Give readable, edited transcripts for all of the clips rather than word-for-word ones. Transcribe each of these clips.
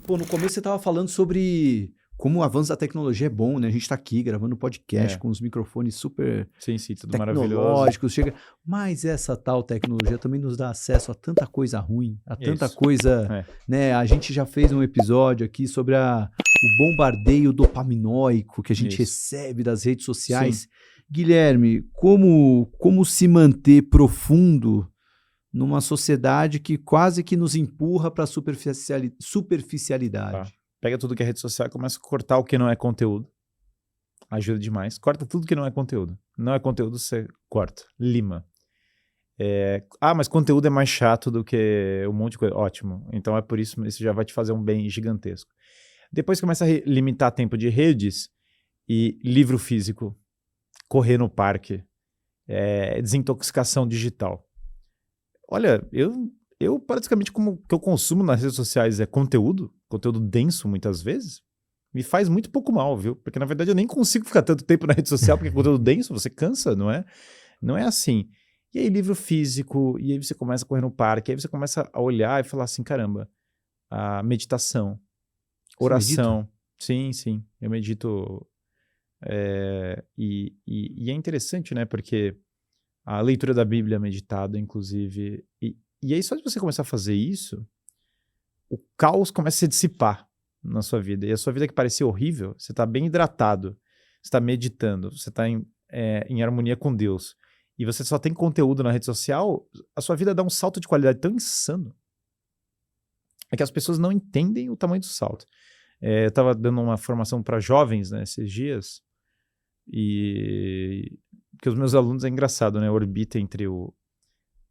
pô, no começo você tava falando sobre como o avanço da tecnologia é bom, né? A gente tá aqui gravando podcast com os microfones super sim, tudo maravilhoso. tecnológicos, mas essa tal tecnologia também nos dá acesso a tanta coisa ruim, a tanta coisa, né? A gente já fez um episódio aqui sobre o bombardeio dopaminóico que a gente recebe das redes sociais. Sim. Guilherme, como se manter profundo numa sociedade que quase que nos empurra para a superficialidade? Pega tudo que é rede social e começa a cortar o que não é conteúdo. Ajuda demais. Corta tudo que não é conteúdo. Não é conteúdo, você corta. Lima. Mas conteúdo é mais chato do que um monte de coisa. Ótimo. Então é por isso, isso já vai te fazer um bem gigantesco. Depois começa a limitar tempo de redes e livro físico, correr no parque, desintoxicação digital. Olha, eu praticamente como que eu consumo nas redes sociais é conteúdo denso muitas vezes, me faz muito pouco mal, viu? Porque na verdade eu nem consigo ficar tanto tempo na rede social porque conteúdo denso, você cansa, não é? Não é assim. E aí livro físico, e aí você começa a correr no parque, aí você começa a olhar e falar assim, caramba, a meditação, oração. Sim, eu medito. E é interessante, né? Porque a leitura da Bíblia é meditada, inclusive. E aí, só de você começar a fazer isso, o caos começa a se dissipar na sua vida. E a sua vida que parecia horrível, você está bem hidratado, você está meditando, você está em harmonia com Deus, e você só tem conteúdo na rede social, a sua vida dá um salto de qualidade tão insano. É que as pessoas não entendem o tamanho do salto. Eu estava dando uma formação para jovens, né, esses dias, porque os meus alunos, é engraçado, né, orbita entre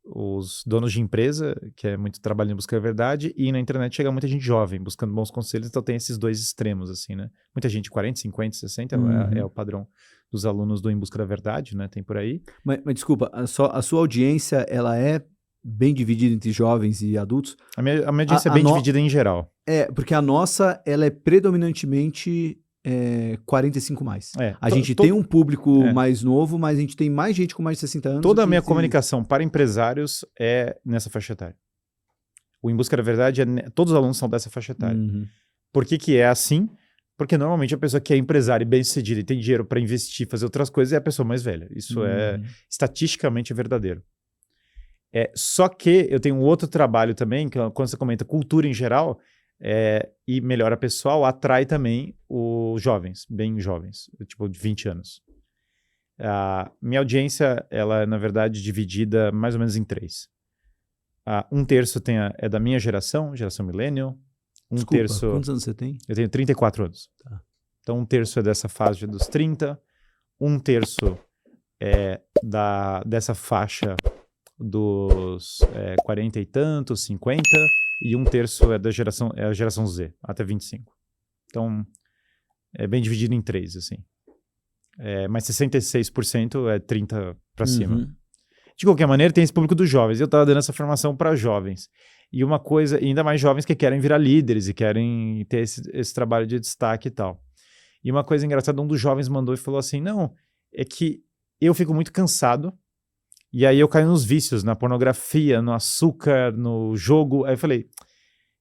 os donos de empresa, que é muito trabalho em busca da verdade, e na internet chega muita gente jovem, buscando bons conselhos, então tem esses dois extremos, assim, né? Muita gente, 40, 50, 60, é o padrão dos alunos do Em Busca da Verdade, né? Tem por aí. Mas desculpa, a sua audiência, ela é bem dividida entre jovens e adultos? A minha audiência é bem dividida em geral. Porque a nossa, ela é predominantemente 45 mais. A gente tem um público mais novo, mas a gente tem mais gente com mais de 60 anos. Toda a minha comunicação para empresários é nessa faixa etária. O Em Busca da Verdade, todos os alunos são dessa faixa etária. Por que é assim? Porque normalmente a pessoa que é empresária e bem-sucedida e tem dinheiro para investir, fazer outras coisas, é a pessoa mais velha. Isso é estatisticamente verdadeiro. Só que eu tenho um outro trabalho também, que quando você comenta cultura em geral, e melhora pessoal, atrai também os jovens, bem jovens, tipo de 20 anos. Minha audiência, ela é, na verdade, dividida mais ou menos em 3. Um terço é da minha geração millennial. Terço... quantos anos você tem? Eu tenho 34 anos. Tá. Então, um terço é dessa fase dos 30, um terço é dessa faixa dos 40 e tantos, 50, e um terço é a geração Z, até 25. Então, é bem dividido em 3, assim. Mas 66% é 30 para cima. De qualquer maneira, tem esse público dos jovens. Eu estava dando essa formação para jovens. E uma coisa, ainda mais jovens que querem virar líderes e querem ter esse trabalho de destaque e tal. E uma coisa engraçada, um dos jovens mandou e falou assim, não, é que eu fico muito cansado, e aí eu caio nos vícios, na pornografia, no açúcar, no jogo. Aí eu falei,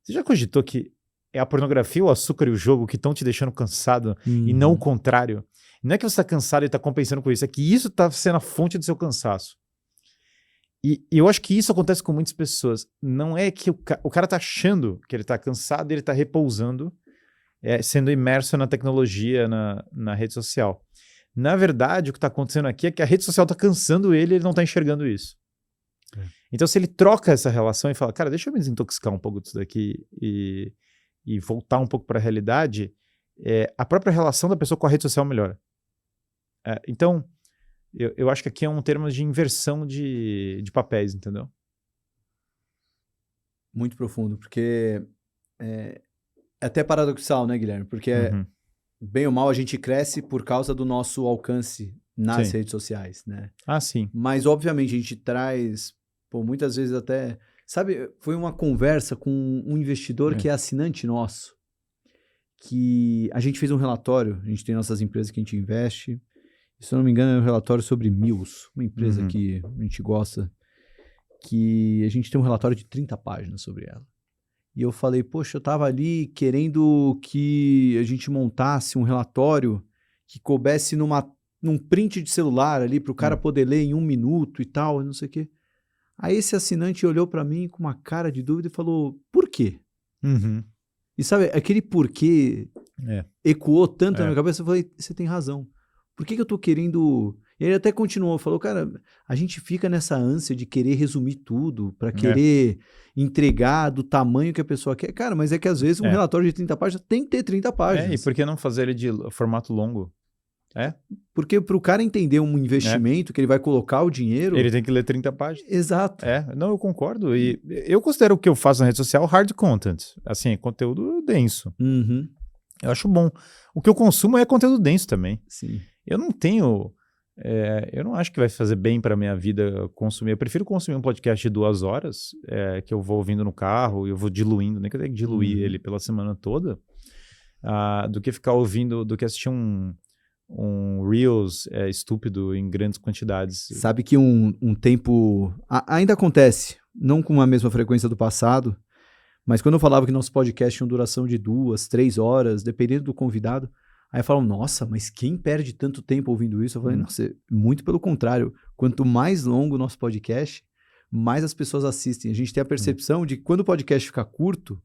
você já cogitou que é a pornografia, o açúcar e o jogo que estão te deixando cansado e não o contrário? Não é que você está cansado e está compensando com isso, é que isso está sendo a fonte do seu cansaço. E eu acho que isso acontece com muitas pessoas. Não é que o cara está achando que ele está cansado e ele está repousando, sendo imerso na tecnologia, na rede social. Na verdade, o que está acontecendo aqui é que a rede social está cansando ele e ele não está enxergando isso. Então, se ele troca essa relação e fala, cara, deixa eu me desintoxicar um pouco disso daqui e voltar um pouco para a realidade, a própria relação da pessoa com a rede social melhora. Então, eu acho que aqui é um termo de inversão de papéis, entendeu? Muito profundo, porque é até paradoxal, né, Guilherme? Porque bem ou mal a gente cresce por causa do nosso alcance nas redes sociais, né? Sim. Mas, obviamente, a gente traz, muitas vezes até... Sabe, foi uma conversa com um investidor que é assinante nosso, que a gente fez um relatório, a gente tem nossas empresas que a gente investe, se eu não me engano é um relatório sobre Mills, uma empresa que a gente gosta, que a gente tem um relatório de 30 páginas sobre ela. E eu falei, poxa, eu estava ali querendo que a gente montasse um relatório que coubesse num print de celular ali para o cara poder ler em 1 minuto e tal, não sei o quê. Aí esse assinante olhou para mim com uma cara de dúvida e falou, por quê? Uhum. E sabe, aquele porquê ecoou tanto na minha cabeça, eu falei, você tem razão. Por que eu tô querendo... E ele até continuou, falou, cara, a gente fica nessa ânsia de querer resumir tudo, para querer entregar do tamanho que a pessoa quer. Cara, mas é que às vezes um relatório de 30 páginas tem que ter 30 páginas. E por que não fazer ele de formato longo? Porque para o cara entender um investimento que ele vai colocar o dinheiro... Ele tem que ler 30 páginas. Exato. Não, eu concordo. E eu considero o que eu faço na rede social hard content. Assim, conteúdo denso. Uhum. Eu acho bom. O que eu consumo é conteúdo denso também. Sim. Eu não tenho... eu não acho que vai fazer bem para minha vida consumir. Eu prefiro consumir um podcast de 2 horas, que eu vou ouvindo no carro e eu vou diluindo, nem que eu tenha que diluir ele pela semana toda, do que ficar ouvindo, do que assistir um Reels estúpido em grandes quantidades. Sabe que um tempo... ainda acontece, não com a mesma frequência do passado, mas quando eu falava que nosso podcast tinha duração de 2, 3 horas, dependendo do convidado, aí falam, nossa, mas quem perde tanto tempo ouvindo isso? Eu falei, nossa, muito pelo contrário. Quanto mais longo o nosso podcast, mais as pessoas assistem. A gente tem a percepção de que quando o podcast fica curto,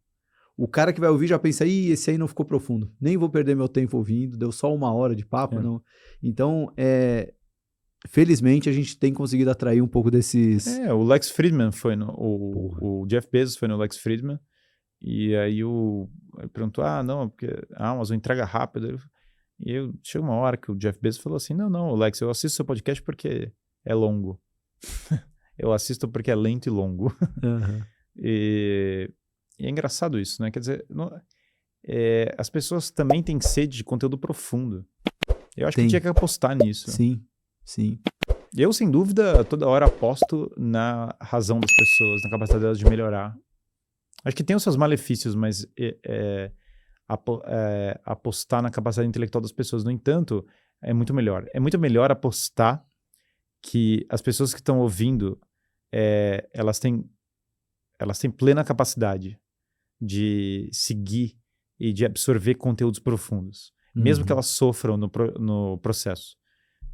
o cara que vai ouvir já pensa, esse aí não ficou profundo. Nem vou perder meu tempo ouvindo, deu só 1 hora de papo, não. Então, felizmente, a gente tem conseguido atrair um pouco desses... o Lex Fridman foi o Jeff Bezos foi no Lex Fridman, e aí ele perguntou, não, porque a Amazon entrega rápido. E chegou uma hora que o Jeff Bezos falou assim, não, Lex, eu assisto seu podcast porque é longo. Eu assisto porque é lento e longo. Uhum. E é engraçado isso, né? Quer dizer, as pessoas também têm sede de conteúdo profundo. Eu acho que tinha que apostar nisso. Sim, sim. Eu, sem dúvida, toda hora aposto na razão das pessoas, na capacidade delas de melhorar. Acho que tem os seus malefícios, mas apostar na capacidade intelectual das pessoas, no entanto, é muito melhor. É muito melhor apostar que as pessoas que estão ouvindo, elas têm plena capacidade de seguir e de absorver conteúdos profundos, mesmo que elas sofram no processo.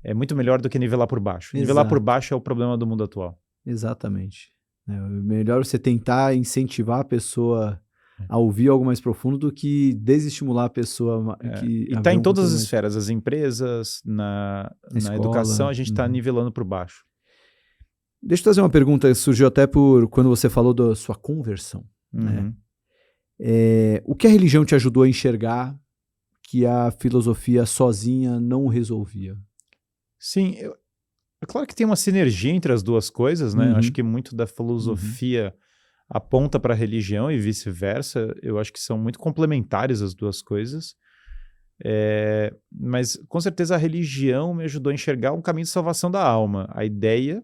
É muito melhor do que nivelar por baixo. Exato. Nivelar por baixo é o problema do mundo atual. Exatamente. Melhor você tentar incentivar a pessoa a ouvir algo mais profundo do que desestimular a pessoa. E está em todas as esferas, as empresas, na educação, a gente está nivelando por baixo. Deixa eu trazer uma pergunta que surgiu até quando você falou da sua conversão. Né? O que a religião te ajudou a enxergar que a filosofia sozinha não resolvia? Sim, é claro que tem uma sinergia entre as duas coisas, né? Acho que muito da filosofia aponta para a religião e vice-versa. Eu acho que são muito complementares as duas coisas. Mas, com certeza, a religião me ajudou a enxergar um caminho de salvação da alma. A ideia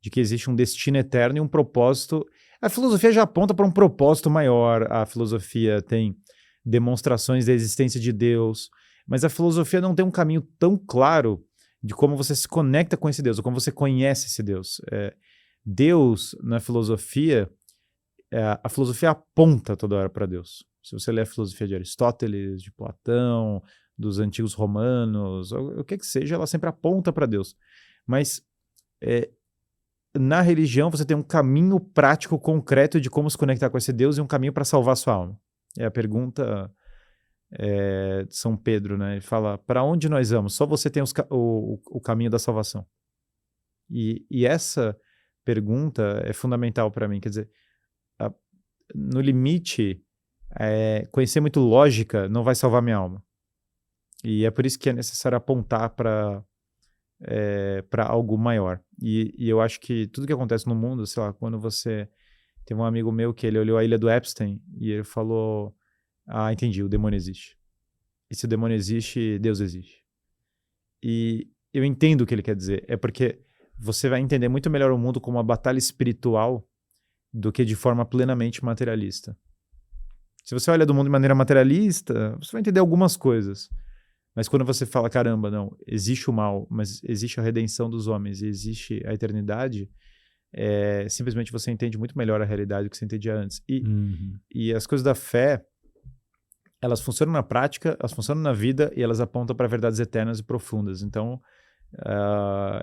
de que existe um destino eterno e um propósito. A filosofia já aponta para um propósito maior. A filosofia tem demonstrações da existência de Deus. Mas a filosofia não tem um caminho tão claro de como você se conecta com esse Deus, ou como você conhece esse Deus. Deus, na filosofia, a filosofia aponta toda hora para Deus. Se você ler a filosofia de Aristóteles, de Platão, dos antigos romanos, o que seja, ela sempre aponta para Deus. Mas na religião você tem um caminho prático, concreto de como se conectar com esse Deus e um caminho para salvar a sua alma. É a pergunta de São Pedro, né? Ele fala, para onde nós vamos? Só você tem o caminho da salvação. E essa pergunta é fundamental para mim. Quer dizer, no limite, conhecer muito lógica não vai salvar minha alma. E é por isso que é necessário apontar para algo maior. E eu acho que tudo que acontece no mundo, sei lá, quando você... Tem um amigo meu que ele olhou a ilha do Epstein e ele falou, entendi, o demônio existe. E se o demônio existe, Deus existe. E eu entendo o que ele quer dizer. É porque você vai entender muito melhor o mundo como uma batalha espiritual do que de forma plenamente materialista. Se você olha do mundo de maneira materialista, você vai entender algumas coisas. Mas quando você fala, caramba, não, existe o mal, mas existe a redenção dos homens e existe a eternidade, simplesmente você entende muito melhor a realidade do que você entendia antes. E as coisas da fé, elas funcionam na prática, elas funcionam na vida e elas apontam para verdades eternas e profundas. Então,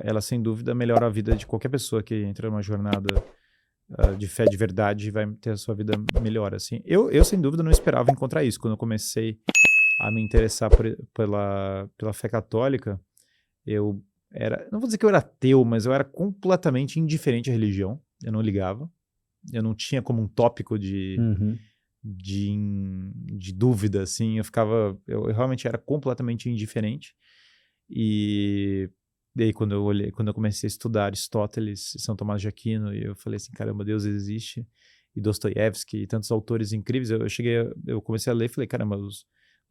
ela sem dúvida melhora a vida de qualquer pessoa que entra numa jornada de fé de verdade e vai ter a sua vida melhor. Assim. Eu sem dúvida não esperava encontrar isso. Quando eu comecei a me interessar pela fé católica, eu era, não vou dizer que eu era ateu, mas eu era completamente indiferente à religião. Eu não ligava. Eu não tinha como um tópico de dúvida, assim. Eu realmente era completamente indiferente. E daí quando eu comecei a estudar Aristóteles e São Tomás de Aquino, eu falei assim, caramba, Deus existe, e Dostoiévski e tantos autores incríveis, eu comecei a ler e falei, caramba, os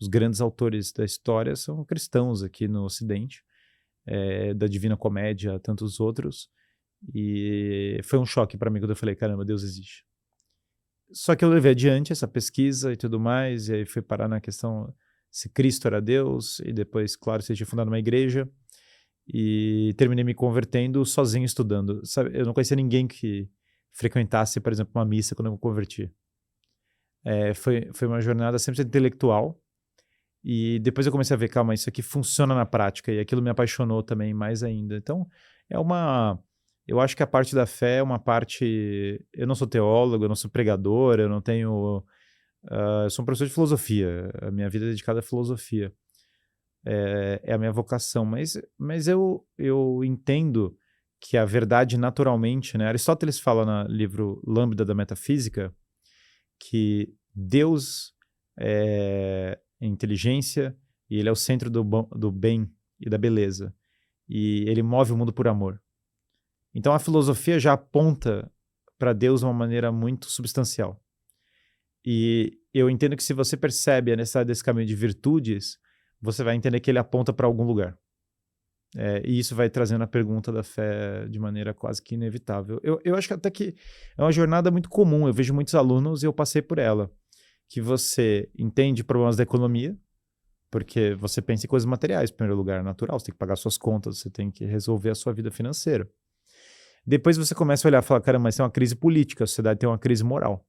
grandes autores da história são cristãos aqui no Ocidente, da Divina Comédia a tantos outros, e foi um choque para mim quando eu falei, caramba, Deus existe. Só que eu levei adiante essa pesquisa e tudo mais, e aí fui parar na questão se Cristo era Deus, e depois, claro, você tinha fundado uma igreja, e terminei me convertendo sozinho estudando. Sabe, eu não conhecia ninguém que frequentasse, por exemplo, uma missa quando eu me converti. Foi uma jornada sempre intelectual, e depois eu comecei a ver, calma, isso aqui funciona na prática, e aquilo me apaixonou também mais ainda. Então, eu acho que a parte da fé é uma parte... Eu não sou teólogo, eu não sou pregador, eu não tenho... eu sou um professor de filosofia, a minha vida é dedicada à filosofia. É a minha vocação, mas eu entendo que a verdade naturalmente, né? Aristóteles fala no livro Lambda da Metafísica que Deus é inteligência e ele é o centro do bem e da beleza, e ele move o mundo por amor. Então a filosofia já aponta para Deus de uma maneira muito substancial. E eu entendo que se você percebe a necessidade desse caminho de virtudes, você vai entender que ele aponta para algum lugar. E isso vai trazendo a pergunta da fé de maneira quase que inevitável. Eu acho que até que é uma jornada muito comum, eu vejo muitos alunos e eu passei por ela, que você entende problemas da economia, porque você pensa em coisas materiais, em primeiro lugar, natural, você tem que pagar suas contas, você tem que resolver a sua vida financeira. Depois você começa a olhar e falar, caramba, mas tem uma crise política, a sociedade tem uma crise moral.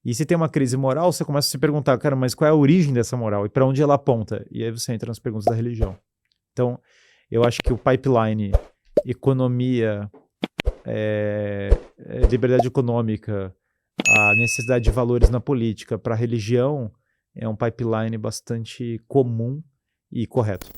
E se tem uma crise moral, você começa a se perguntar, cara, mas qual é a origem dessa moral e para onde ela aponta? E aí você entra nas perguntas da religião. Então, eu acho que o pipeline, economia, liberdade econômica, a necessidade de valores na política para a religião é um pipeline bastante comum e correto.